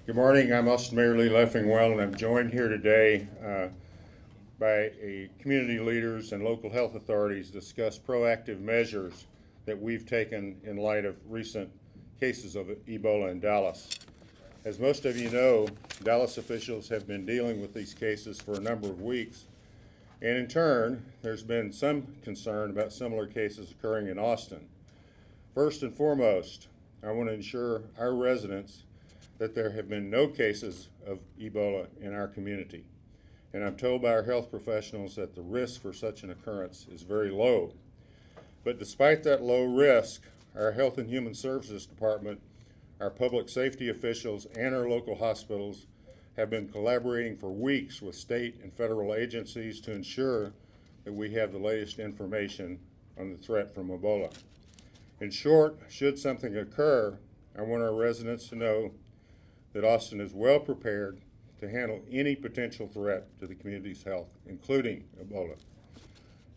Good morning. I'm Austin Mayor Lee Leffingwell, and I'm joined here today by community leaders and local health authorities to discuss proactive measures that we've taken in light of recent cases of Ebola in Dallas. As most of you know, Dallas officials have been dealing with these cases for a number of weeks, and in turn, there's been some concern about similar cases occurring in Austin. First and foremost, I want to ensure our residents that there have been no cases of Ebola in our community. And I'm told by our health professionals that the risk for such an occurrence is very low. But despite that low risk, our Health and Human Services Department, our public safety officials, and our local hospitals have been collaborating for weeks with state and federal agencies to ensure that we have the latest information on the threat from Ebola. In short, should something occur, I want our residents to know that Austin is well prepared to handle any potential threat to the community's health, including Ebola.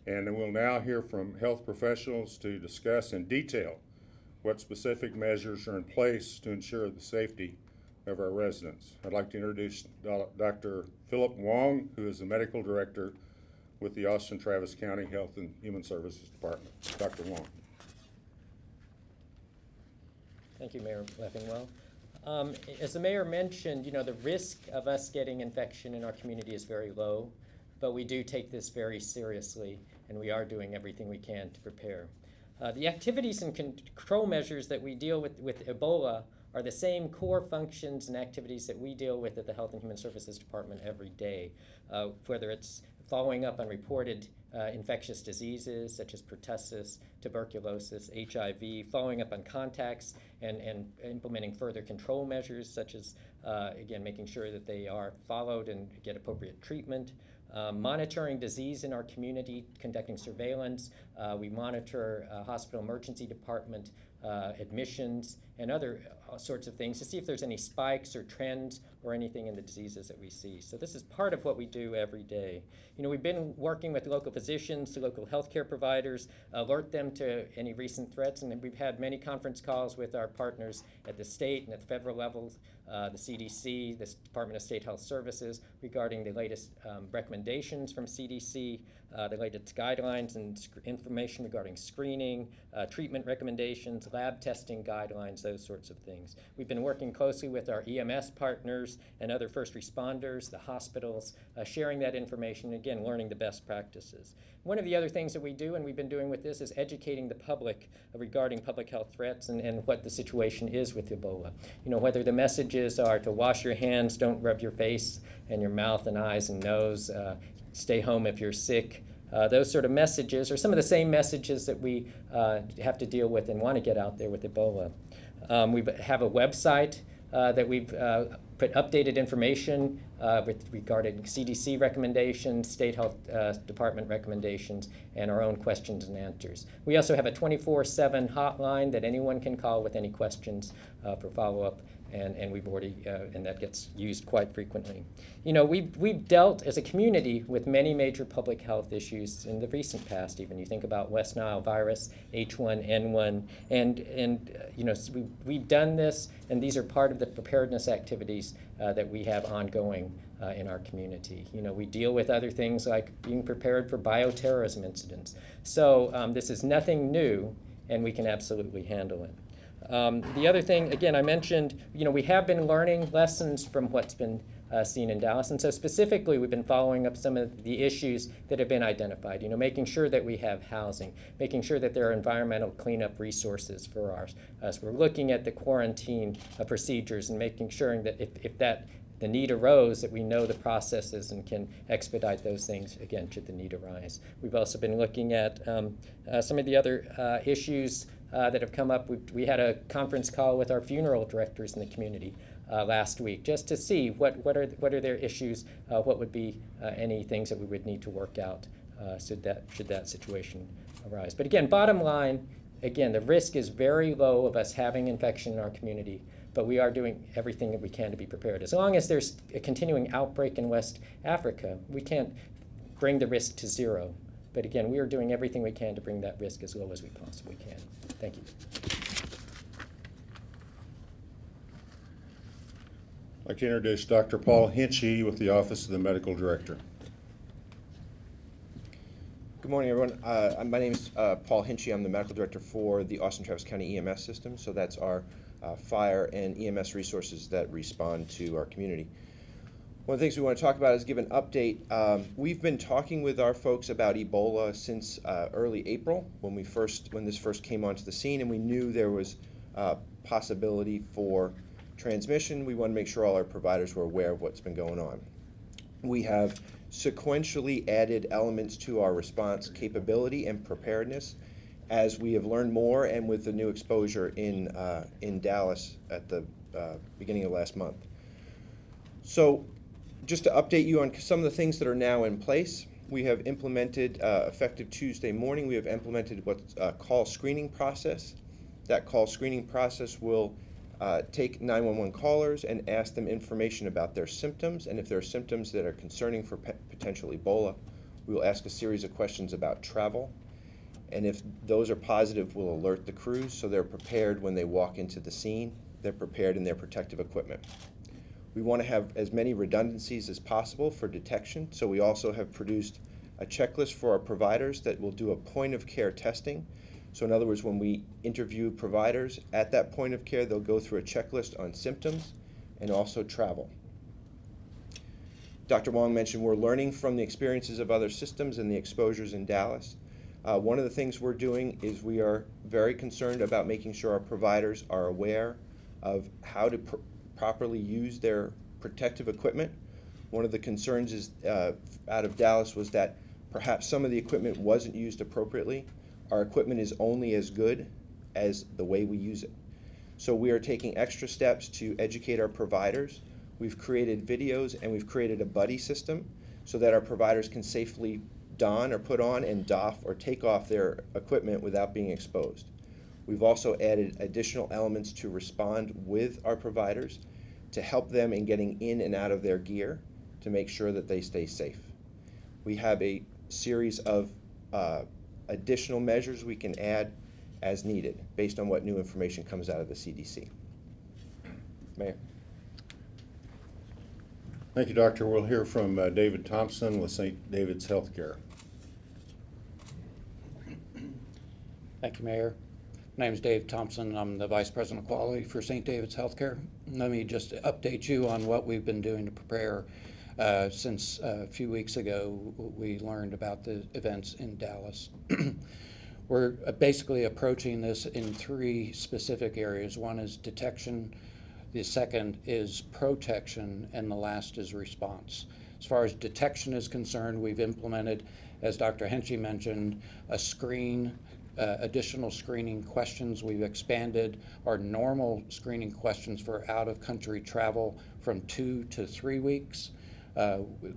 And we'll now hear from health professionals to discuss in detail what specific measures are in place to ensure the safety of our residents. I'd like to introduce Dr. Philip Wong, who is the medical director with the Austin Travis County Health and Human Services Department. Dr. Wong. Thank you, Mayor Leffingwell. As the mayor mentioned, the risk of us getting infection in our community is very low, but we do take this very seriously, and we are doing everything we can to prepare. The activities and control measures that we deal with Ebola are the same core functions and activities that we deal with at the Health and Human Services Department every day, whether it's following up on reported infectious diseases such as pertussis, tuberculosis, HIV, following up on contacts and implementing further control measures such as, again, making sure that they are followed and get appropriate treatment. Monitoring disease in our community, conducting surveillance. We monitor hospital emergency department admissions and other sorts of things to see if there's any spikes or trends or anything in the diseases that we see. So this is part of what we do every day. We've been working with local physicians, to local healthcare providers, alert them to any recent threats, and we've had many conference calls with our partners at the state and at the federal levels, the CDC, the Department of State Health Services, regarding the latest recommendations from CDC, the latest guidelines and information regarding screening, treatment recommendations, lab testing guidelines, those sorts of things. We've been working closely with our EMS partners and other first responders, the hospitals, sharing that information, again, learning the best practices. One of the other things that we do, and we've been doing with this, is educating the public regarding public health threats and what the situation is with Ebola. Whether the messages are to wash your hands, don't rub your face and your mouth and eyes and nose, stay home if you're sick. Those sort of messages are some of the same messages that we have to deal with and want to get out there with Ebola. We have a website that we've put updated information regarding CDC recommendations, State Health Department recommendations, and our own questions and answers. We also have a 24/7 hotline that anyone can call with any questions for follow-up, and we've already, and that gets used quite frequently. We've dealt as a community with many major public health issues in the recent past. Even you think about West Nile virus, H1N1, and we've done this, and these are part of the preparedness activities that we have ongoing in our community. We deal with other things like being prepared for bioterrorism incidents. So this is nothing new, and we can absolutely handle it. The other thing, again, I mentioned, we have been learning lessons from what's been seen in Dallas, and so specifically we've been following up some of the issues that have been identified, making sure that we have housing, making sure that there are environmental cleanup resources for us. We're looking at the quarantine procedures and making sure that if the need arose, that we know the processes and can expedite those things, again, should the need arise. We've also been looking at some of the other issues that have come up. We had a conference call with our funeral directors in the community last week, just to see what are their issues, what would be any things that we would need to work out should that situation arise. But again, bottom line, again, the risk is very low of us having infection in our community, but we are doing everything that we can to be prepared. As long as there's a continuing outbreak in West Africa, we can't bring the risk to zero. But again, we are doing everything we can to bring that risk as low as we possibly can. Thank you. I'd like to introduce Dr. Paul Hinchy with the Office of the Medical Director. Good morning, everyone. My name is Paul Hinchy. I'm the Medical Director for the Austin Travis County EMS system. So that's our fire and EMS resources that respond to our community. One of the things we want to talk about is give an update. We've been talking with our folks about Ebola since early April when this first came onto the scene, and we knew there was possibility for transmission. We want to make sure all our providers were aware of what's been going on. We have sequentially added elements to our response capability and preparedness as we have learned more, and with the new exposure in Dallas at the beginning of last month. So just to update you on some of the things that are now in place, we have implemented, effective Tuesday morning, we have implemented what's a call screening process. That call screening process will take 911 callers and ask them information about their symptoms, and if there are symptoms that are concerning for potential Ebola, we will ask a series of questions about travel, and if those are positive, we'll alert the crews so they're prepared when they walk into the scene. They're prepared in their protective equipment. We want to have as many redundancies as possible for detection, so we also have produced a checklist for our providers that will do a point of care testing. So in other words, when we interview providers at that point of care, they'll go through a checklist on symptoms and also travel. Dr. Wong mentioned we're learning from the experiences of other systems and the exposures in Dallas. One of the things we're doing is we are very concerned about making sure our providers are aware of how to properly use their protective equipment. One of the concerns is out of Dallas was that perhaps some of the equipment wasn't used appropriately. Our equipment is only as good as the way we use it. So we are taking extra steps to educate our providers. We've created videos and we've created a buddy system so that our providers can safely don or put on and doff or take off their equipment without being exposed. We've also added additional elements to respond with our providers to help them in getting in and out of their gear to make sure that they stay safe. We have a series of additional measures we can add as needed based on what new information comes out of the CDC. Mayor. Thank you, Doctor. We'll hear from David Thompson with St. David's Healthcare. Thank you, Mayor. My name is Dave Thompson. I'm the Vice President of Quality for St. David's Healthcare. Let me just update you on what we've been doing to prepare. Since a few weeks ago, we learned about the events in Dallas. We're basically approaching this in three specific areas. One is detection, the second is protection, and the last is response. As far as detection is concerned, we've implemented, as Dr. Hinchy mentioned, additional screening questions. We've expanded our normal screening questions for out-of-country travel from 2 to 3 weeks.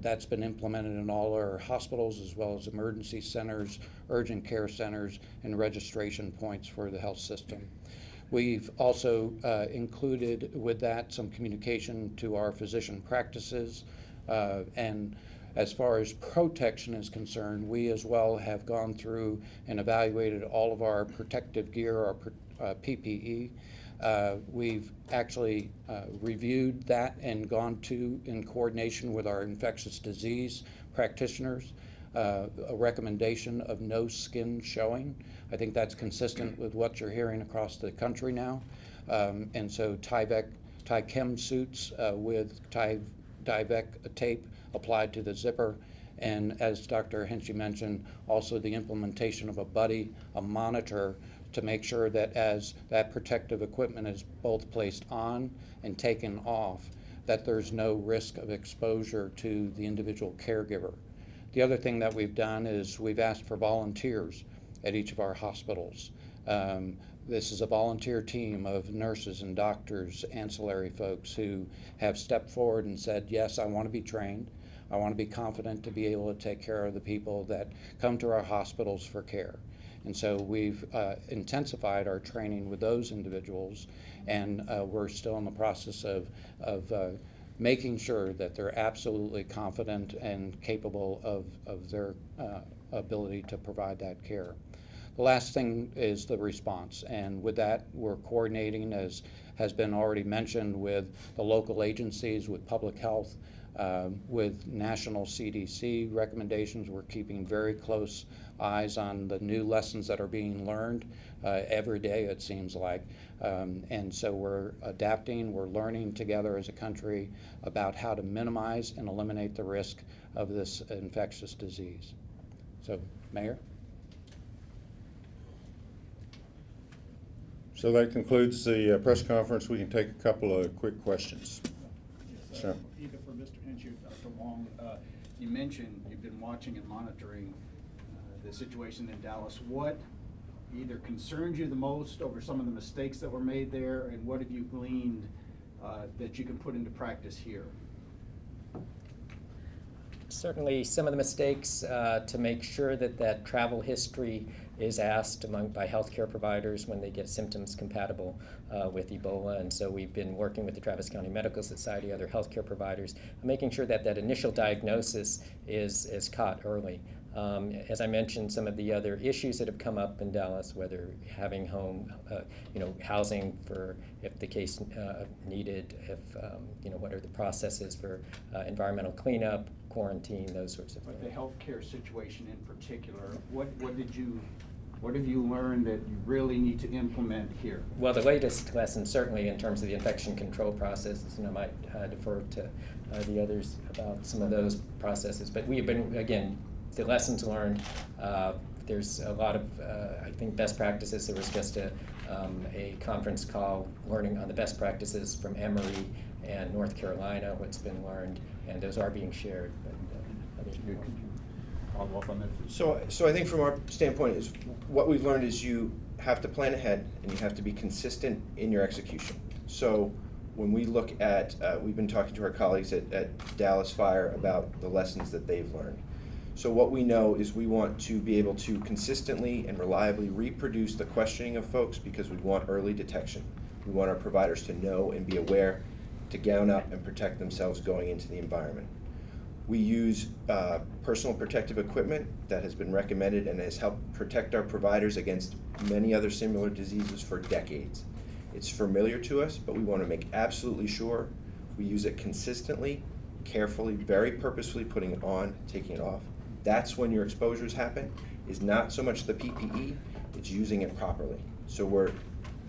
That's been implemented in all our hospitals as well as emergency centers, urgent care centers, and registration points for the health system. We've also included with that some communication to our physician practices, and as far as protection is concerned, we as well have gone through and evaluated all of our protective gear, our PPE. We've actually reviewed that and gone to, in coordination with our infectious disease practitioners, a recommendation of no skin showing. I think that's consistent with what you're hearing across the country now. And so Tyvek suits with Tyvek tape applied to the zipper. And as Dr. Hinchy mentioned, also the implementation of a buddy, a monitor, to make sure that as that protective equipment is both placed on and taken off, that there's no risk of exposure to the individual caregiver. The other thing that we've done is we've asked for volunteers at each of our hospitals. This is a volunteer team of nurses and doctors, ancillary folks who have stepped forward and said, yes, I want to be trained. I want to be confident to be able to take care of the people that come to our hospitals for care. And so we've intensified our training with those individuals, and we're still in the process of making sure that they're absolutely confident and capable of their ability to provide that care. The last thing is the response, and with that, we're coordinating, as has been already mentioned, with the local agencies, with public health, with national CDC recommendations. We're keeping very close eyes on the new lessons that are being learned every day, it seems like. And so we're adapting, we're learning together as a country about how to minimize and eliminate the risk of this infectious disease. So, Mayor? So that concludes the press conference. We can take a couple of quick questions. Yes, Sure. Either for Mr. Hinchey or Dr. Wong, you mentioned you've been watching and monitoring the situation in Dallas. What either concerns you the most over some of the mistakes that were made there, and what have you gleaned that you can put into practice here? Certainly some of the mistakes to make sure that travel history is asked by healthcare providers when they get symptoms compatible with Ebola. And so we've been working with the Travis County Medical Society, other healthcare providers, making sure that initial diagnosis is caught early. As I mentioned, some of the other issues that have come up in Dallas, whether having housing for if the case needed, if what are the processes for environmental cleanup, quarantine, those sorts of things. But the healthcare situation in particular, what have you learned that you really need to implement here? Well, the latest lesson, certainly in terms of the infection control processes, and I might defer to the others about some of those processes. But we have been, again, the lessons learned, there's a lot of, I think, best practices. There was just a conference call learning on the best practices from Emory and North Carolina, what's been learned, and those are being shared. But, Follow up on that. So I think from our standpoint is what we've learned is you have to plan ahead and you have to be consistent in your execution. So when we look at, we've been talking to our colleagues at Dallas Fire about the lessons that they've learned. So what we know is we want to be able to consistently and reliably reproduce the questioning of folks because we want early detection. We want our providers to know and be aware to gown up and protect themselves going into the environment. We use personal protective equipment that has been recommended and has helped protect our providers against many other similar diseases for decades. It's familiar to us, but we want to make absolutely sure we use it consistently, carefully, very purposefully, putting it on, taking it off. That's when your exposures happen, is not so much the PPE, it's using it properly. So we're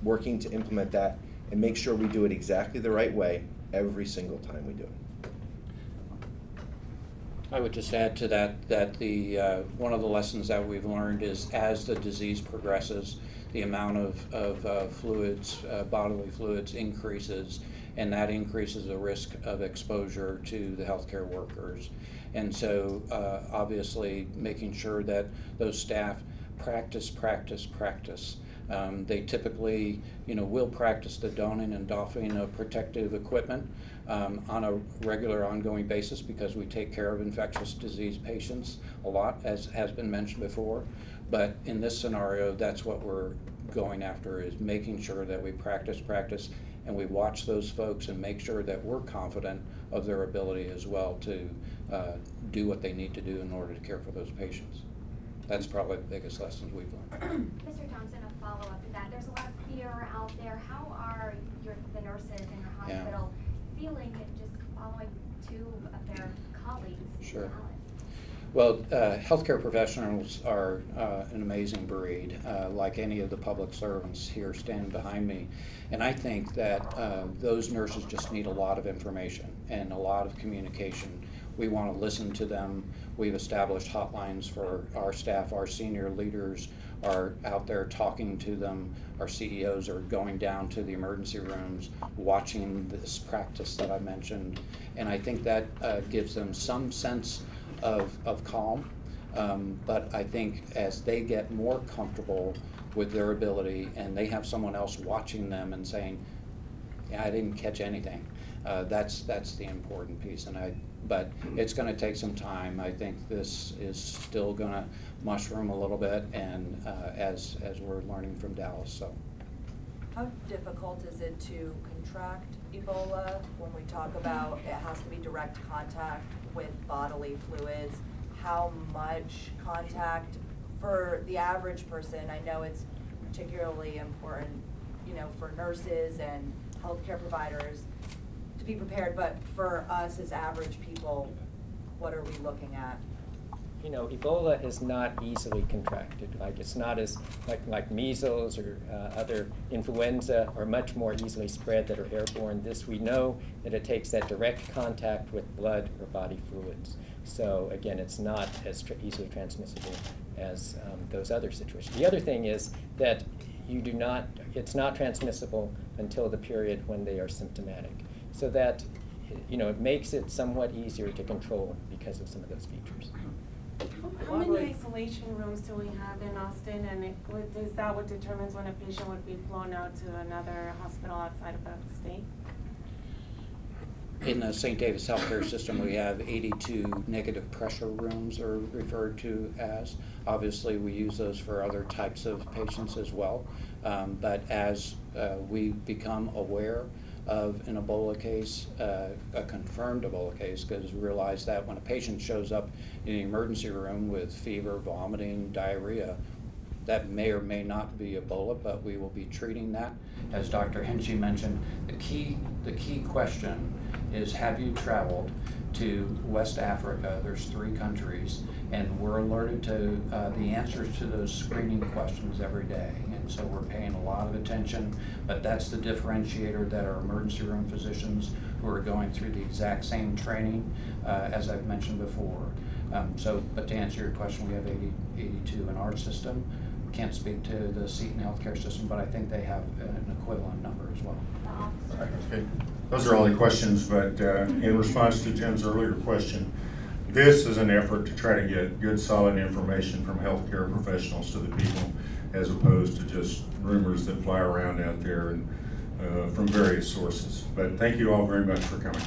working to implement that and make sure we do it exactly the right way every single time we do it. I would just add to that the one of the lessons that we've learned is as the disease progresses, the amount of fluids, bodily fluids increases, and that increases the risk of exposure to the healthcare workers. And so obviously making sure that those staff practice. They typically, will practice the donning and doffing of protective equipment on a regular, ongoing basis because we take care of infectious disease patients a lot, as has been mentioned before. But in this scenario, that's what we're going after, is making sure that we practice, and we watch those folks and make sure that we're confident of their ability as well to do what they need to do in order to care for those patients. That's probably the biggest lessons we've learned. Mr. Thompson, a follow-up to that. There's a lot of fear out there. How are the nurses in your hospital feeling just following two of their colleagues? Sure. Well, healthcare professionals are an amazing breed, like any of the public servants here standing behind me. And I think that those nurses just need a lot of information and a lot of communication. We want to listen to them. We've established hotlines for our staff. Our senior leaders are out there talking to them. Our CEOs are going down to the emergency rooms, watching this practice that I mentioned. And I think that gives them some sense of calm. But I think as they get more comfortable with their ability and they have someone else watching them and saying, yeah, I didn't catch anything, that's the important piece. But it's going to take some time. I think this is still going to mushroom a little bit, and as we're learning from Dallas. So, how difficult is it to contract Ebola when we talk about it has to be direct contact with bodily fluids? How much contact for the average person, I know it's particularly important, you know, for nurses and healthcare providers to be prepared, but for us as average people, what are we looking at? You know, Ebola is not easily contracted. Like, it's not as, like measles or other influenza are much more easily spread that are airborne. This, we know that it takes that direct contact with blood or body fluids. So again, it's not as easily transmissible as those other situations. The other thing is that it's not transmissible until the period when they are symptomatic. So that, you know, it makes it somewhat easier to control because of some of those features. How many isolation rooms do we have in Austin, and is that what determines when a patient would be flown out to another hospital outside of the state? In the St. David's healthcare system, we have 82 negative pressure rooms, are referred to as. Obviously, we use those for other types of patients as well. But as we become aware of an Ebola case, a confirmed Ebola case, because we realize that when a patient shows up in the emergency room with fever, vomiting, diarrhea, that may or may not be Ebola, but we will be treating that. As Dr. Hinchy mentioned, the key question is, have you traveled to West Africa? There's 3 countries, and we're alerted to the answers to those screening questions every day. And so we're paying a lot of attention, but that's the differentiator that our emergency room physicians who are going through the exact same training as I've mentioned before. But to answer your question, we have 82 in our system. Can't speak to the Seton healthcare system, but I think they have an equivalent number as well. All right, okay. Those are all the questions, but in response to Jim's earlier question, this is an effort to try to get good, solid information from healthcare professionals to the people, as opposed to just rumors that fly around out there and from various sources. But thank you all very much for coming.